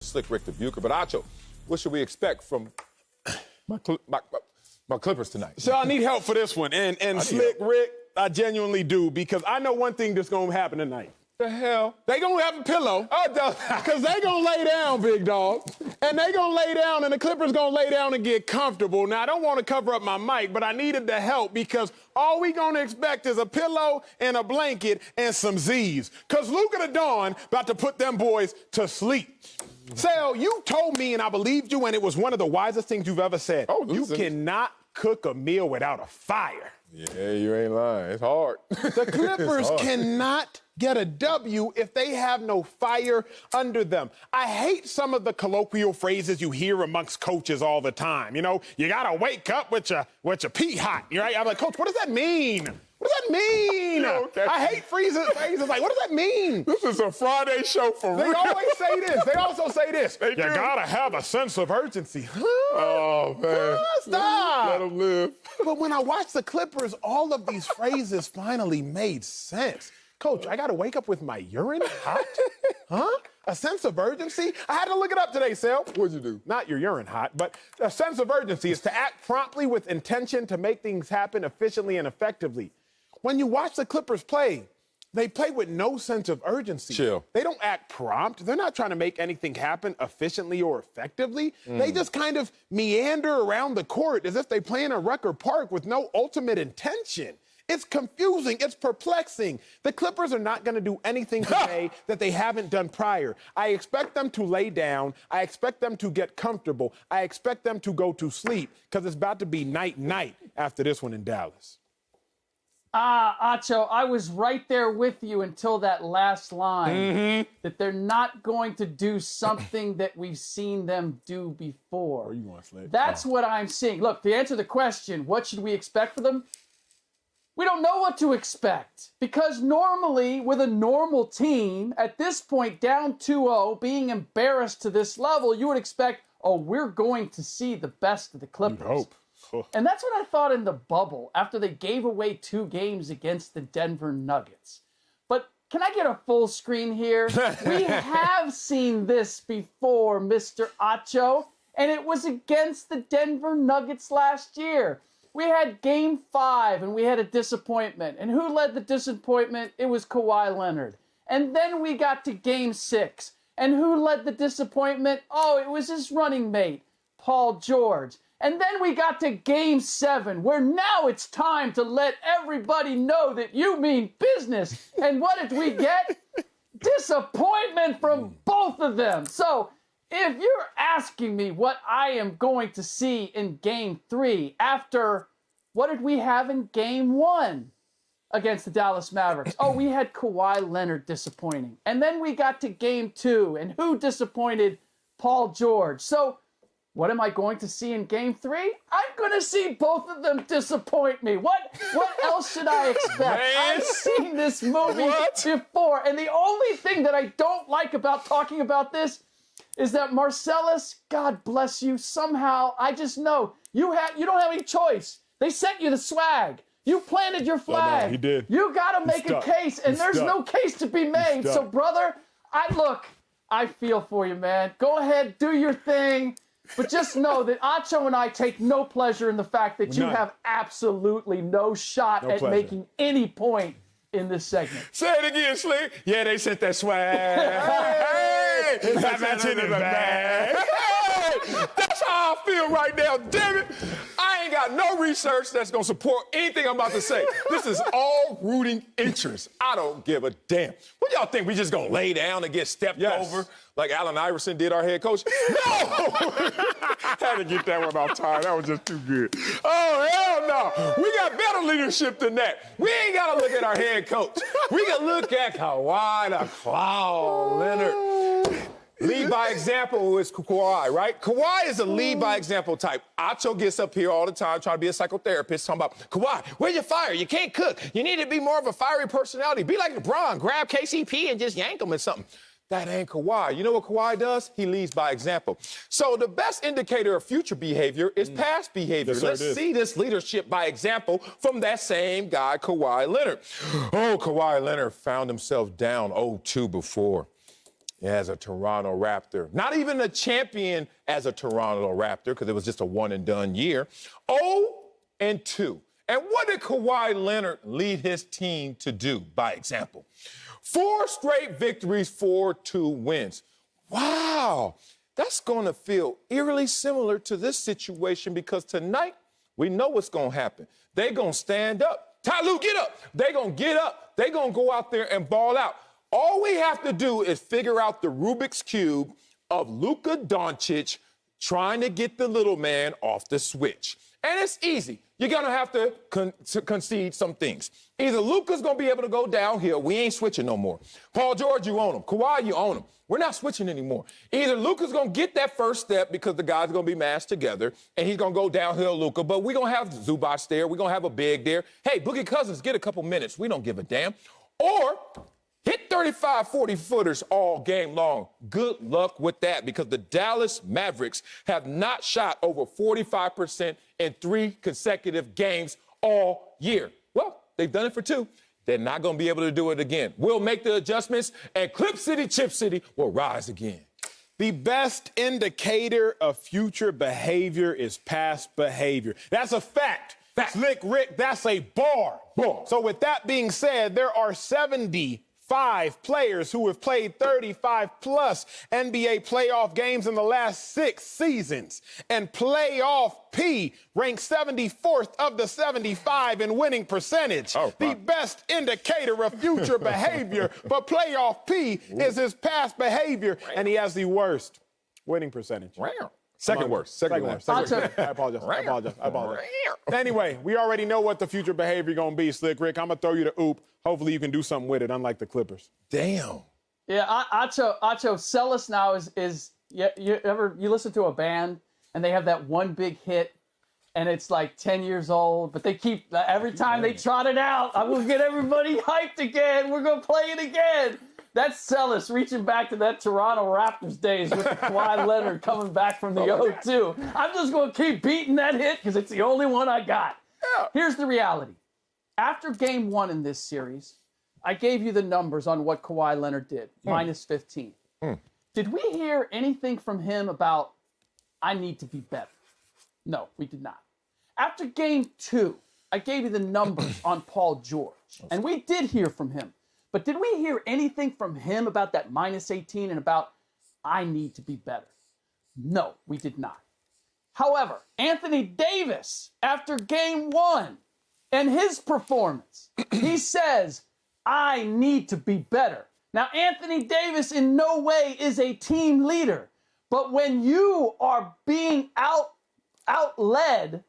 Slick Ric Bucher. But Acho, what should we expect from my Clippers tonight? So I need help for this one. And Slick Rick, I genuinely do, because I know one thing that's going to happen tonight. The hell? They going to have a pillow. Because they going to lay down, big dog. And they going to lay down, and the Clippers going to lay down and get comfortable. Now, I don't want to cover up my mic, but I needed the help because all we going to expect is a pillow and a blanket and some Z's. Because Luka the Dawn about to put them boys to sleep. Sal, you told me, and I believed you, and it was one of the wisest things you've ever said. Oh, you cannot cook a meal without a fire. Yeah, you ain't lying. It's hard. The Clippers cannot get a W if they have no fire under them. I hate some of the colloquial phrases you hear amongst coaches all the time. You know, you got to wake up with your pee hot, right? I'm like, Coach, what does that mean? What does that mean? Okay. I hate phrases like, what does that mean? This is a Friday show for real. They always say this. They also say this. You gotta have a sense of urgency. Oh, man. Stop. Let them live. But when I watched the Clippers, all of these phrases finally made sense. Coach, I gotta wake up with my urine hot? Huh? A sense of urgency? I had to look it up today, Sal. What'd you do? Not your urine hot, but a sense of urgency is to act promptly with intention to make things happen efficiently and effectively. When you watch the Clippers play, they play with no sense of urgency. Chill. They don't act prompt. They're not trying to make anything happen efficiently or effectively. They just kind of meander around the court as if they play in a Rucker Park with no ultimate intention. It's confusing. It's perplexing. The Clippers are not going to do anything today that they haven't done prior. I expect them to lay down. I expect them to get comfortable. I expect them to go to sleep because it's about to be night after this one in Dallas. Acho, I was right there with you until that last line, that they're not going to do something that we've seen them do before. That's what I'm seeing. Look, to answer the question, what should we expect for them? We don't know what to expect, because normally with a normal team, at this point, down 2-0, being embarrassed to this level, you would expect, oh, we're going to see the best of the Clippers. You hope. And that's what I thought in the bubble after they gave away 2 games against the Denver Nuggets. But can I get a full screen here? We have seen this before, Mr. Acho, and it was against the Denver Nuggets last year. We had Game 5, and we had a disappointment. And who led the disappointment? It was Kawhi Leonard. And then we got to Game 6. And who led the disappointment? Oh, it was his running mate, Paul George. And then we got to Game 7, where now it's time to let everybody know that you mean business. And what did we get? Disappointment from both of them. So if you're asking me what I am going to see in Game 3 after what did we have in Game 1 against the Dallas Mavericks? Oh, we had Kawhi Leonard disappointing. And then we got to Game 2, and who disappointed? Paul George. So what am I going to see in Game 3? I'm going to see both of them disappoint me. What else should I expect? Man. I've seen this movie before, and the only thing that I don't like about talking about this is that Marcellus, God bless you, somehow, I just know, you don't have any choice. They sent you the swag. You planted your flag. Oh, no, he did. You got to make a case, and there's no case to be made. So, brother, I feel for you, man. Go ahead, do your thing. But just know that Acho and I take no pleasure in the fact that you have absolutely no shot at making any point in this segment. Say it again, Slick. Yeah, they sent that swag. Hey, that's in the bag. Hey, that's how I feel right now, damn it. I ain't got no research that's going to support anything I'm about to say. This is all rooting interest. I don't give a damn. What y'all think, we just going to lay down and get stepped over like Allen Iverson did our head coach? No! Had to get that one off time. That was just too good. Oh, hell no. We got better leadership than that. We ain't got to look at our head coach. We can look at Kawhi the Clown Leonard. Lead by example is Kawhi, right? Kawhi is a lead by example type. Acho gets up here all the time trying to be a psychotherapist talking about, Kawhi, where's your fire? You can't cook. You need to be more of a fiery personality. Be like LeBron. Grab KCP and just yank him or something. That ain't Kawhi. You know what Kawhi does? He leads by example. So the best indicator of future behavior is past behavior. Yes, Let's see this leadership by example from that same guy, Kawhi Leonard. Oh, Kawhi Leonard found himself down 0-2 before. as a Toronto Raptor. Not even a champion as a Toronto Raptor, because it was just a one-and-done year. 0-2. And what did Kawhi Leonard lead his team to do, by example? 4 straight victories, 4-2 wins. Wow, that's going to feel eerily similar to this situation, because tonight we know what's going to happen. They're going to stand up. Ty Lue, get up. They're going to get up. They're going to go out there and ball out. All we have to do is figure out the Rubik's Cube of Luka Doncic trying to get the little man off the switch. And it's easy. You're going to have to concede some things. Either Luka's going to be able to go downhill. We ain't switching no more. Paul George, you own him. Kawhi, you own him. We're not switching anymore. Either Luka's going to get that first step because the guys are going to be mashed together, and he's going to go downhill, Luka. But we're going to have Zubac there. We're going to have a big there. Hey, Boogie Cousins, get a couple minutes. We don't give a damn. Or hit 35, 40-footers all game long. Good luck with that, because the Dallas Mavericks have not shot over 45% in 3 consecutive games all year. Well, they've done it for 2. They're not going to be able to do it again. We'll make the adjustments, and Clip City, Chip City will rise again. The best indicator of future behavior is past behavior. That's a fact. Slick Rick, that's a bar. So with that being said, there are 75 players who have played 35-plus NBA playoff games in the last 6 seasons. And Playoff P ranks 74th of the 75 in winning percentage. The best indicator of future behavior for Playoff P is his past behavior, and he has the worst winning percentage. Second worst. I apologize. Anyway, we already know what the future behavior going to be, Slick Rick. I'm going to throw you the oop. Hopefully you can do something with it, unlike the Clippers. Damn. Yeah, Acho, sell us now is you listen to a band and they have that one big hit and it's like 10 years old, but they keep, every time they trot it out, I'm going to get everybody hyped again. We're going to play it again. That's Sellers reaching back to that Toronto Raptors days with the Kawhi Leonard coming back from the 0-2. I'm just going to keep beating that hit because it's the only one I got. Here's the reality. After game 1 in this series, I gave you the numbers on what Kawhi Leonard did, minus 15. Did we hear anything from him about, I need to be better? No, we did not. After game 2, I gave you the numbers on Paul George, and we did hear from him. But did we hear anything from him about that minus 18 and about, I need to be better? No, we did not. However, Anthony Davis, after game 1 and his performance, he says, I need to be better. Now, Anthony Davis in no way is a team leader, but when you are being outled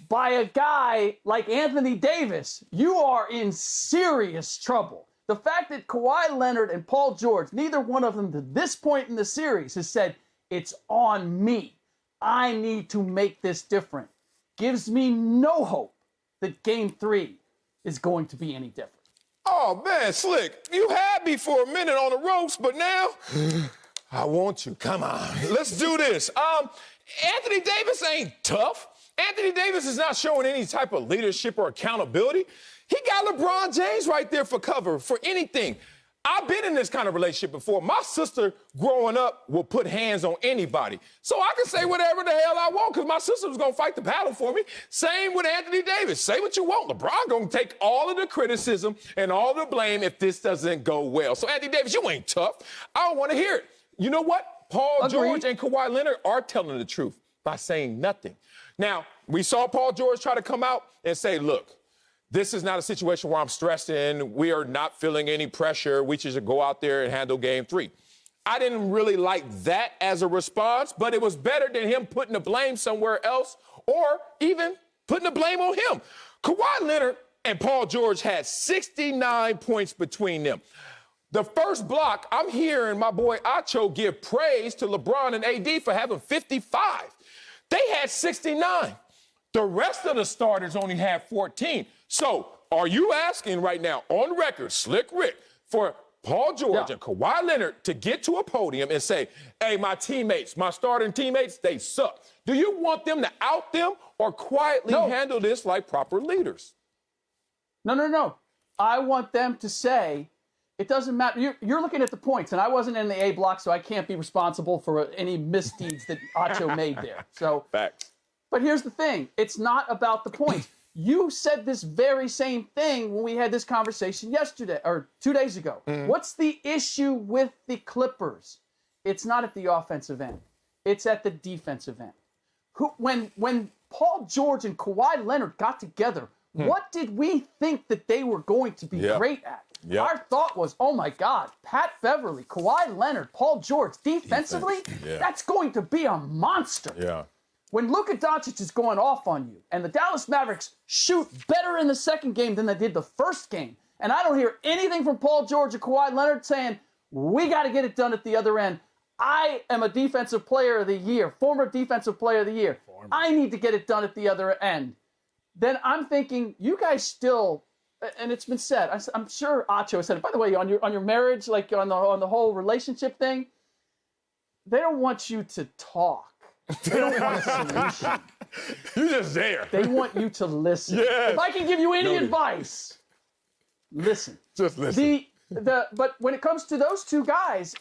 by a guy like Anthony Davis, you are in serious trouble. The fact that Kawhi Leonard and Paul George, neither one of them to this point in the series has said, it's on me. I need to make this different, gives me no hope that game 3 is going to be any different. Oh, man, Slick, you had me for a minute on the ropes, but now I want you. Come on, let's do this. Anthony Davis ain't tough. Anthony Davis is not showing any type of leadership or accountability. He got LeBron James right there for cover for anything. I've been in this kind of relationship before. My sister growing up will put hands on anybody. So I can say whatever the hell I want because my sister was going to fight the battle for me. Same with Anthony Davis. Say what you want. LeBron going to take all of the criticism and all the blame if this doesn't go well. So Anthony Davis, you ain't tough. I don't want to hear it. You know what? Paul George and Kawhi Leonard are telling the truth by saying nothing. Now, we saw Paul George try to come out and say, look, this is not a situation where I'm stressed in. We are not feeling any pressure. We should go out there and handle game 3. I didn't really like that as a response, but it was better than him putting the blame somewhere else or even putting the blame on him. Kawhi Leonard and Paul George had 69 points between them. The first block, I'm hearing my boy Acho give praise to LeBron and AD for having 55. They had 69. The rest of the starters only had 14. So are you asking right now, on record, Slick Rick, for Paul George and Kawhi Leonard to get to a podium and say, hey, my teammates, my starting teammates, they suck. Do you want them to out them or quietly handle this like proper leaders? No. I want them to say, It doesn't matter. You're looking at the points, and I wasn't in the A block, so I can't be responsible for any misdeeds that Acho made there. So, Facts. but here's the thing. It's not about the points. You said this very same thing when we had this conversation yesterday or 2 days ago. What's the issue with the Clippers? It's not at the offensive end. It's at the defensive end. When Paul George and Kawhi Leonard got together, what did we think that they were going to be great at? Yep. Our thought was, oh my God, Pat Beverly, Kawhi Leonard, Paul George, defensively, that's going to be a monster. Yeah. When Luka Doncic is going off on you and the Dallas Mavericks shoot better in the second game than they did the first game, and I don't hear anything from Paul George or Kawhi Leonard saying, we got to get it done at the other end. I am a defensive player of the year, former defensive player of the year. I need to get it done at the other end. Then I'm thinking, you guys still, and it's been said, I'm sure Acho said it. By the way, on your marriage, like on the whole relationship thing, they don't want you to talk. They don't want a solution. You just there. They want you to listen. Yes. If I can give you any advice, listen. Just listen. But when it comes to those two guys,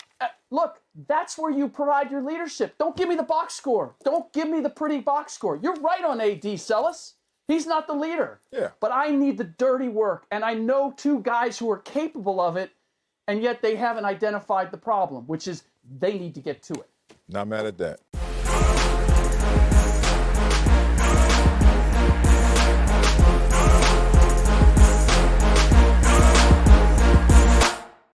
look, that's where you provide your leadership. Don't give me the box score. Don't give me the pretty box score. You're right on AD, Sellis. He's not the leader. Yeah. But I need the dirty work. And I know two guys who are capable of it, and yet they haven't identified the problem, which is they need to get to it. Not mad at that.